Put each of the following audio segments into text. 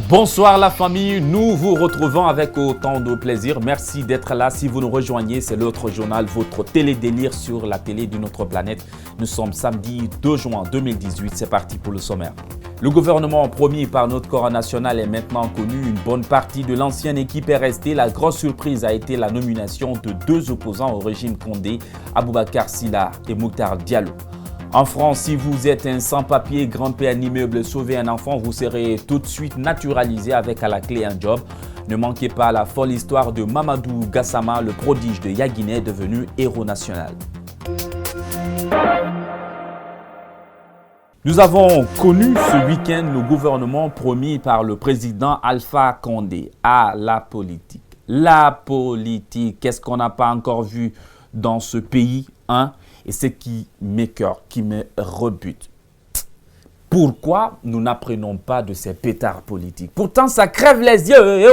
Bonsoir la famille, nous vous retrouvons avec autant de plaisir. Merci d'être là. Si vous nous rejoignez, c'est l'autre journal, votre télé-délire sur la télé d'une autre planète. Nous sommes samedi 2 juin 2018, c'est parti pour le sommaire. Le gouvernement promis par notre corps national est maintenant connu. Une bonne partie de l'ancienne équipe est restée. La grosse surprise a été la nomination de deux opposants au régime Condé, Aboubacar Sylla et Mokhtar Diallo. En France, si vous êtes un sans-papier, grimpez un immeuble, sauvez un enfant, vous serez tout de suite naturalisé avec à la clé un job. Ne manquez pas la folle histoire de Mamadou Gassama, le prodige de Yaguinè, devenu héros national. Nous avons connu ce week-end le gouvernement promis par le président Alpha Condé. Ah, la politique. La politique, qu'est-ce qu'on n'a pas encore vu dans ce pays, hein? Et ce qui m'écoeure, qui me rebute. Pourquoi nous n'apprenons pas de ces pétards politiques? Pourtant, ça crève les yeux.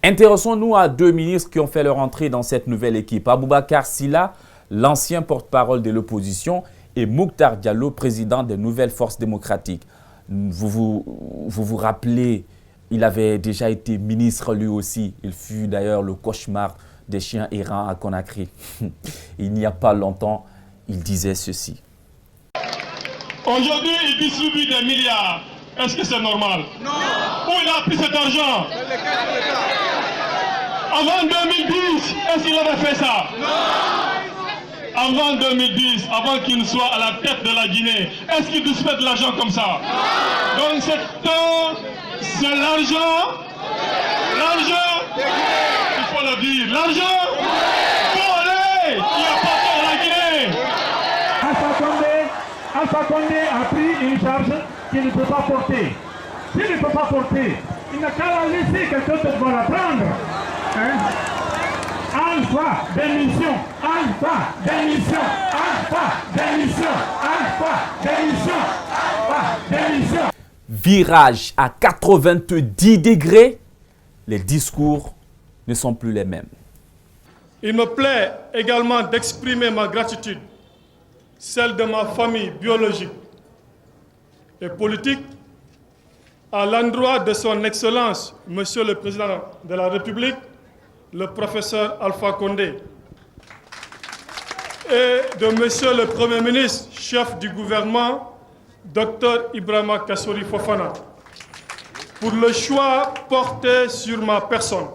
Intéressons-nous à deux ministres qui ont fait leur entrée dans cette nouvelle équipe. Aboubacar Sylla, l'ancien porte-parole de l'opposition, et Mokhtar Diallo, président des Nouvelles Forces démocratiques. Vous vous rappelez, il avait déjà été ministre lui aussi. Il fut d'ailleurs le cauchemar des chiens errants à Conakry. Il n'y a pas longtemps, il disait ceci. Aujourd'hui, il distribue des milliards. Est-ce que c'est normal? Non. Où il a pris cet argent? Avant 2010, est-ce qu'il avait fait ça? Non. Avant 2010, avant qu'il ne soit à la tête de la Guinée, est-ce qu'il disparaît de l'argent comme ça? Non. Donc c'est l'argent. Il faut le dire, l'argent volé qui appartient à la Guinée. Alpha Condé a pris une charge qu'il ne peut pas porter. S'il ne peut pas porter, il n'a qu'à la laisser, quelqu'un d'autre va la prendre. Hein? Alpha, démission, Alpha, démission, Alpha, démission, Alpha, démission, Alpha, démission. Virage à 90 degrés, les discours ne sont plus les mêmes. Il me plaît également d'exprimer ma gratitude, celle de ma famille biologique et politique, à l'endroit de son Excellence, Monsieur le Président de la République, le professeur Alpha Condé, et de Monsieur le Premier ministre, chef du gouvernement, Dr Ibrahima Kassory Fofana, pour le choix porté sur ma personne.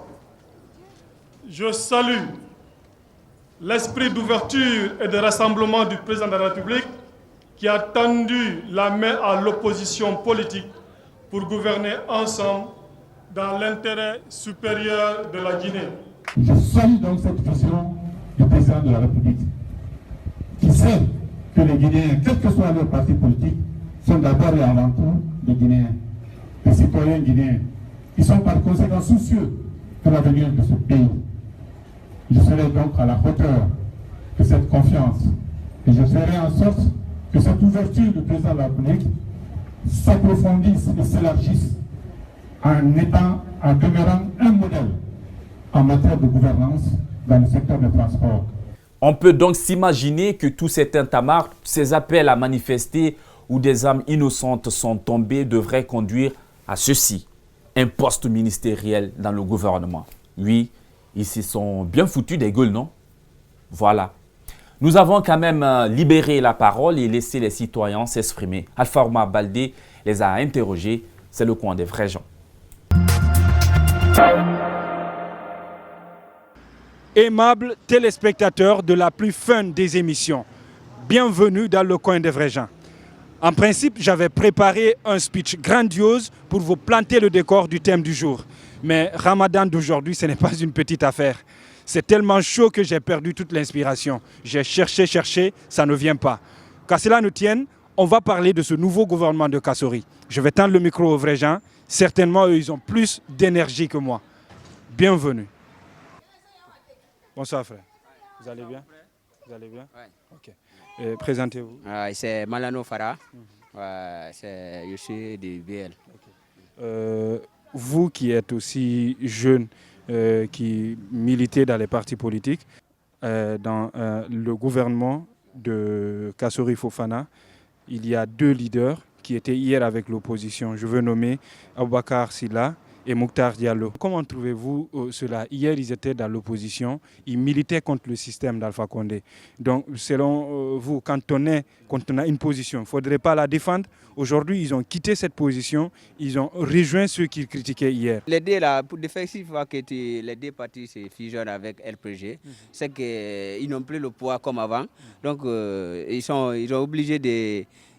Je salue l'esprit d'ouverture et de rassemblement du président de la République qui a tendu la main à l'opposition politique pour gouverner ensemble dans l'intérêt supérieur de la Guinée. Je salue donc cette vision du président de la République qui sait que les Guinéens, quel que soit leur parti politique, sont d'abord et avant tout des Guinéens, des citoyens guinéens. Ils sont par conséquent soucieux de l'avenir de ce pays. Je serai donc à la hauteur de cette confiance et je ferai en sorte que cette ouverture du président de la République s'approfondisse et s'élargisse en demeurant un modèle en matière de gouvernance dans le secteur des transports. On peut donc s'imaginer que tous ces tintamarres, ces appels à manifester où des âmes innocentes sont tombées devraient conduire à ceci, un poste ministériel dans le gouvernement. Oui, ils se sont bien foutus des gueules, non? Voilà. Nous avons quand même libéré la parole et laissé les citoyens s'exprimer. Alpha Omar Baldé les a interrogés. C'est le coin des vrais gens. Aimables téléspectateurs de la plus fun des émissions, bienvenue dans le coin des vrais gens. En principe, j'avais préparé un speech grandiose pour vous planter le décor du thème du jour. Mais Ramadan d'aujourd'hui, ce n'est pas une petite affaire. C'est tellement chaud que j'ai perdu toute l'inspiration. J'ai cherché, ça ne vient pas. Qu'à cela ne tienne, on va parler de ce nouveau gouvernement de Kassory. Je vais tendre le micro aux vrais gens. Certainement, eux, ils ont plus d'énergie que moi. Bienvenue. Bonsoir frère. Vous allez bien? Vous allez bien? Oui. Ok. Présentez-vous. C'est Malano Farah. Je suis du BL. Vous qui êtes aussi jeune, qui militez dans les partis politiques, dans le gouvernement de Kassory Fofana, il y a deux leaders qui étaient hier avec l'opposition. Je veux nommer Aboubakar Sylla et Mouktar Diallo. Comment trouvez-vous cela? Hier, ils étaient dans l'opposition, ils militaient contre le système d'Alpha Condé. Donc, selon vous, quand on a une position, il ne faudrait pas la défendre. Aujourd'hui, ils ont quitté cette position, ils ont rejoint ceux qui critiquaient hier. L'idée là, pour faire si que les deux partis se fusionnent avec RPG, c'est qu'ils n'ont plus le poids comme avant. Donc, ils sont obligés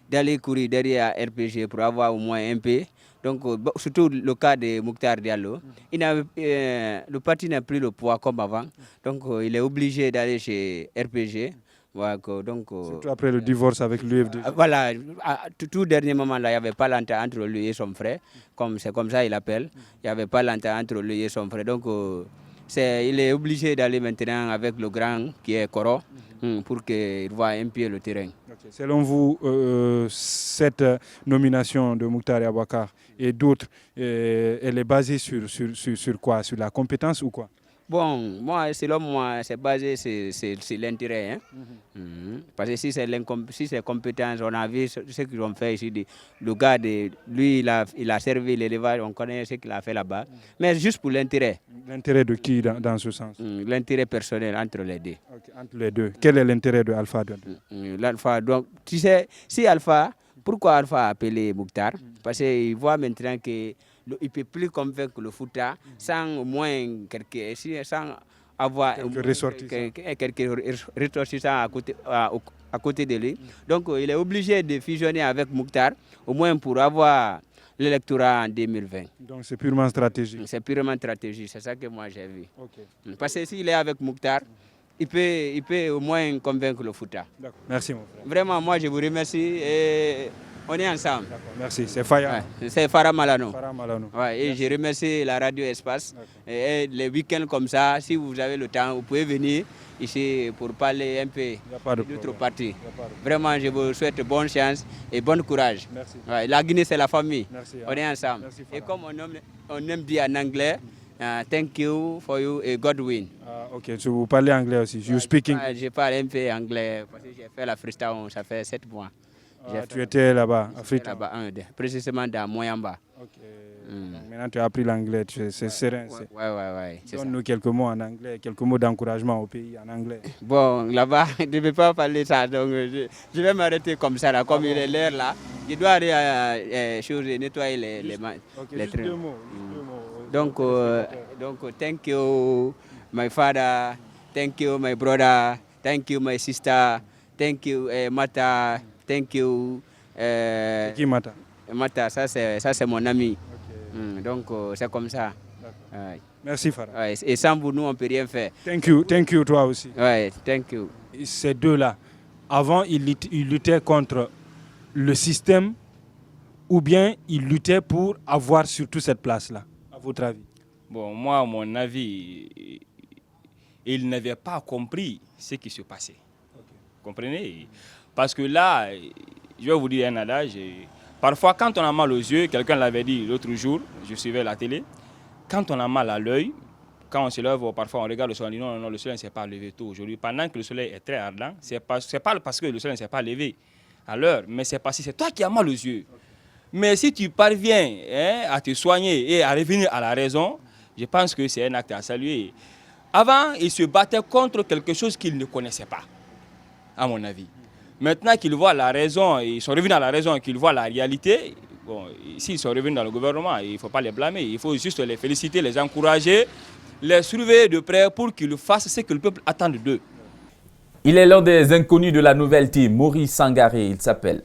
d'aller courir derrière RPG pour avoir au moins un peu. Donc, surtout le cas de Mouktar Diallo, le parti n'a plus le poids comme avant. Donc, il est obligé d'aller chez RPG. Donc, surtout après le divorce avec l'UFD. Voilà, tout dernier moment, là, il n'y avait pas l'entente entre lui et son frère. C'est comme ça qu'il appelle. Il n'y avait pas l'entente entre lui et son frère. Donc, il est obligé d'aller maintenant avec le grand qui est Koro pour qu'il voit un peu le terrain. Okay. Selon vous, cette nomination de Mouktar Aboubakar et d'autres, elle est basée sur quoi? Sur la compétence ou quoi? Bon, selon moi, c'est basé sur l'intérêt. Hein? Parce que si c'est compétence, on a vu ce qu'ils ont fait ici. Le gars, lui, il a servi l'élevage, on connaît ce qu'il a fait là-bas. Mais juste pour l'intérêt. L'intérêt de qui dans ce sens? L'intérêt personnel entre les deux. Okay, entre les deux. Quel est l'intérêt de Alpha? L'Alpha, donc, tu sais, si Alpha, pourquoi Alpha a appelé Mouktar? Parce qu'il voit maintenant que il ne peut plus convaincre le Fouta sans au moins sans avoir quelques ressortissants à côté de lui. Donc il est obligé de fusionner avec Mouktar, au moins pour avoir l'électorat en 2020. Donc c'est purement stratégique. C'est purement stratégique, c'est ça que moi j'ai vu. Okay. Parce que s'il est avec Mouktar, il peut au moins convaincre le Fouta. Merci mon frère. Vraiment, moi je vous remercie et on est ensemble. Merci, c'est Faya. Ouais, c'est Farah Malano. Ouais, et je remercie la radio Espace. Et les week-ends comme ça, si vous avez le temps, vous pouvez venir ici pour parler un peu de notre parti. Vraiment, je vous souhaite bonne chance et bon courage. Merci. Ouais, la Guinée, c'est la famille. Merci, on est ensemble. Merci, et comme on aime dire en anglais, thank you for you et God win. Ok, vous parlez anglais aussi. You speak English? Je parle un peu anglais parce que j'ai fait la Freestone, ça fait 7 mois. Tu étais là-bas, à Freetown? Là-bas, précisément dans Moyamba. Ok. Maintenant, tu as appris l'anglais, c'est serein. Ouais. Donne-nous quelques mots en anglais, quelques mots d'encouragement au pays en anglais. Bon, là-bas, je ne vais pas parler ça, donc je vais m'arrêter comme ça, là, comme il est l'air là. Je dois aller nettoyer les mains. Okay, deux mots. Donc, thank you, my father, thank you, my brother, thank you, my sister, thank you, Mata. Thank you. Qui Mata? Mata, ça c'est mon ami. Okay. Donc c'est comme ça. Merci Farah. Et sans vous, nous on peut rien faire. Thank you toi aussi. Ouais, thank you. Ces deux-là, avant ils luttaient contre le système ou bien ils luttaient pour avoir surtout cette place-là, à votre avis? Bon, moi, à mon avis, ils n'avaient pas compris ce qui se passait. Okay. Comprenez? Parce que là, je vais vous dire un adage. Parfois, quand on a mal aux yeux, quelqu'un l'avait dit l'autre jour, je suivais la télé, quand on a mal à l'œil, quand on se lève, parfois on regarde le soleil, on dit non, le soleil ne s'est pas levé tôt aujourd'hui. Pendant que le soleil est très ardent, ce n'est pas parce que le soleil ne s'est pas levé à l'heure, mais c'est parce que c'est toi qui as mal aux yeux. Mais si tu parviens à te soigner et à revenir à la raison, je pense que c'est un acte à saluer. Avant, ils se battaient contre quelque chose qu'ils ne connaissaient pas, à mon avis. Maintenant qu'ils voient la raison, ils sont revenus à la raison et qu'ils voient la réalité, bon, s'ils sont revenus dans le gouvernement, il ne faut pas les blâmer, il faut juste les féliciter, les encourager, les surveiller de près pour qu'ils fassent ce que le peuple attend d'eux. Il est l'un des inconnus de la nouvelle team, Maurice Sangaré, il s'appelle.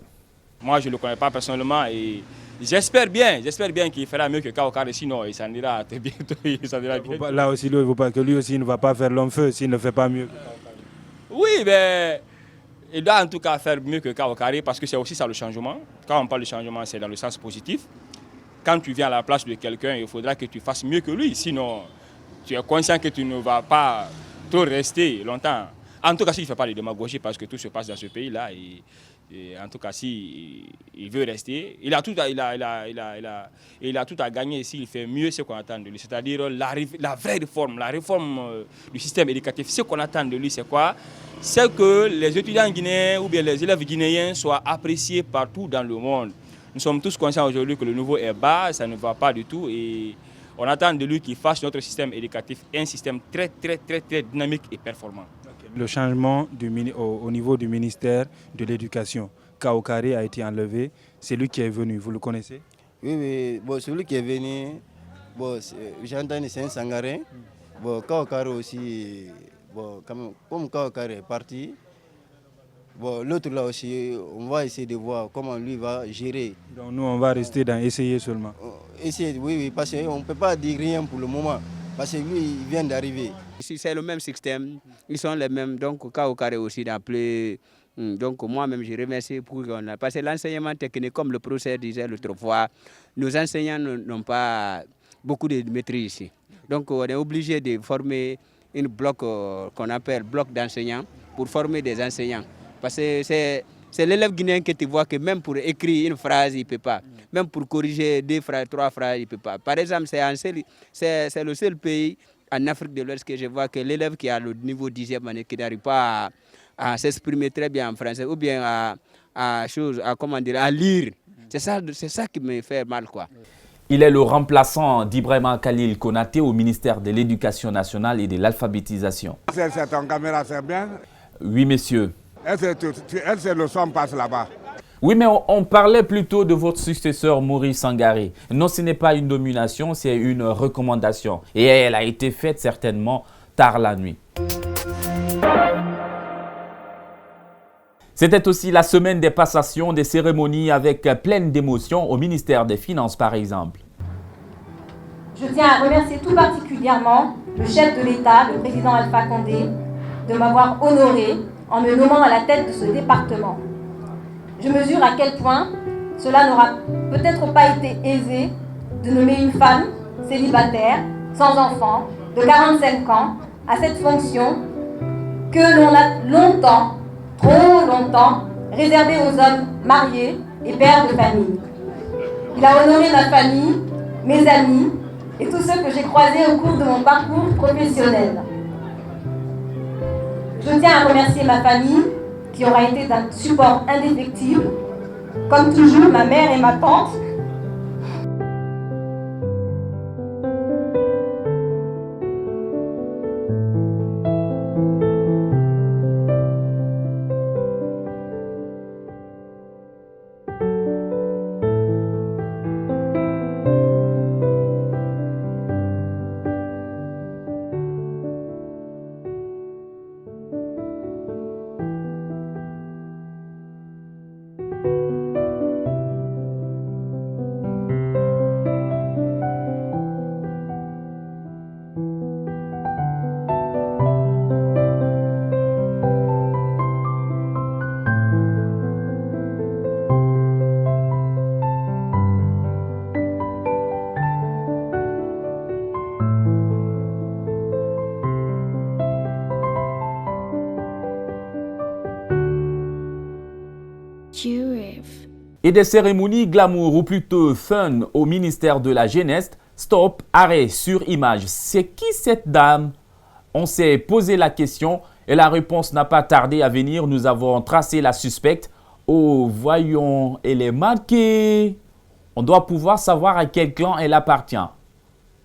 Moi, je ne le connais pas personnellement et j'espère bien qu'il fera mieux que Kaokare, sinon il s'en ira très bientôt. Là aussi, il ne faut pas que lui aussi ne va pas faire long feu s'il ne fait pas mieux. Oui, mais il doit en tout cas faire mieux que Kaokare parce que c'est aussi ça le changement. Quand on parle de changement, c'est dans le sens positif. Quand tu viens à la place de quelqu'un, il faudra que tu fasses mieux que lui. Sinon, tu es conscient que tu ne vas pas trop rester longtemps. En tout cas, s'il ne fait pas de démagogie parce que tout se passe dans ce pays-là. Et en tout cas, s'il veut rester, il a tout à gagner s'il fait mieux ce qu'on attend de lui. C'est-à-dire la vraie réforme, la réforme du système éducatif. Ce qu'on attend de lui, c'est quoi? C'est que les étudiants guinéens ou bien les élèves guinéens soient appréciés partout dans le monde. Nous sommes tous conscients aujourd'hui que le niveau est bas, ça ne va pas du tout et on attend de lui qu'il fasse notre système éducatif un système très dynamique et performant. Le changement au niveau du ministère de l'Éducation, Kaokare a été enlevé. C'est lui qui est venu, vous le connaissez? Oui, bon, celui qui est venu, bon, j'ai entendu c'est un Sangarin. Bon, Kaokare aussi, bon, comme Kaokare est parti, bon, l'autre là aussi, on va essayer de voir comment lui va gérer. Donc nous, on va rester dans essayer seulement. Essayer, oui, parce qu'on ne peut pas dire rien pour le moment, parce que lui, il vient d'arriver. Ici, c'est le même système, ils sont les mêmes, donc Kaokare aussi d'appeler. Donc moi-même, je remercie pour qu'on a... Parce que l'enseignement technique, comme le professeur disait l'autre fois, nos enseignants n'ont pas beaucoup de maîtrise ici. Donc on est obligé de former un bloc qu'on appelle bloc d'enseignants pour former des enseignants. Parce que c'est l'élève guinéen que tu vois que même pour écrire une phrase, il ne peut pas. Même pour corriger 2 phrases, 3 phrases, il ne peut pas. Par exemple, c'est le seul pays en Afrique de l'Ouest que je vois que l'élève qui a le niveau 10e année, qui n'arrive pas à s'exprimer très bien en français ou bien à lire. C'est ça qui me fait mal, quoi. Il est le remplaçant d'Ibrahima Khalil Konaté au ministère de l'Éducation nationale et de l'alphabétisation. C'est ton caméra, c'est bien? Oui, monsieur. Elle, le son passe là-bas. Oui, mais on parlait plutôt de votre successeur Maurice Sangaré. Non, ce n'est pas une nomination, c'est une recommandation. Et elle a été faite certainement tard la nuit. C'était aussi la semaine des passations des cérémonies avec pleine d'émotions au ministère des Finances, par exemple. Je tiens à remercier tout particulièrement le chef de l'État, le président Alpha Condé, de m'avoir honoré en me nommant à la tête de ce département. Je mesure à quel point cela n'aura peut-être pas été aisé de nommer une femme célibataire, sans enfant, de 45 ans, à cette fonction que l'on a longtemps, trop longtemps, réservée aux hommes mariés et pères de famille. Il a honoré ma famille, mes amis et tous ceux que j'ai croisés au cours de mon parcours professionnel. Je tiens à remercier ma famille qui aura été d'un support indéfectible, comme toujours ma mère et ma tante. Et des cérémonies glamour ou plutôt fun au ministère de la Jeunesse. Stop, arrêt sur image. C'est qui cette dame? On s'est posé la question et la réponse n'a pas tardé à venir. Nous avons tracé la suspecte. Oh, voyons, elle est marquée. On doit pouvoir savoir à quel clan elle appartient.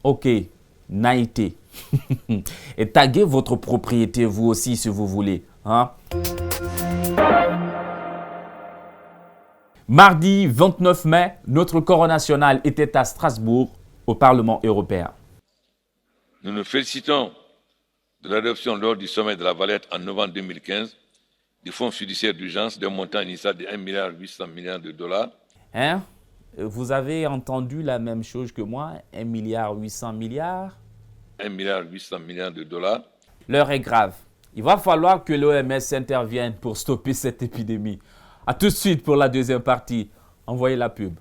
Ok, Naïté. Et taguez votre propriété vous aussi si vous voulez. Hein? Mardi 29 mai, notre corps national était à Strasbourg, au Parlement européen. Nous nous félicitons de l'adoption lors du sommet de la Valette en novembre 2015 du fonds fiduciaire d'urgence d'un montant initial de 1,8 milliard de dollars. Hein? Vous avez entendu la même chose que moi, 1,8 milliard? 1,8 milliard de dollars. L'heure est grave. Il va falloir que l'OMS intervienne pour stopper cette épidémie. A tout de suite pour la deuxième partie. Envoyez la pub.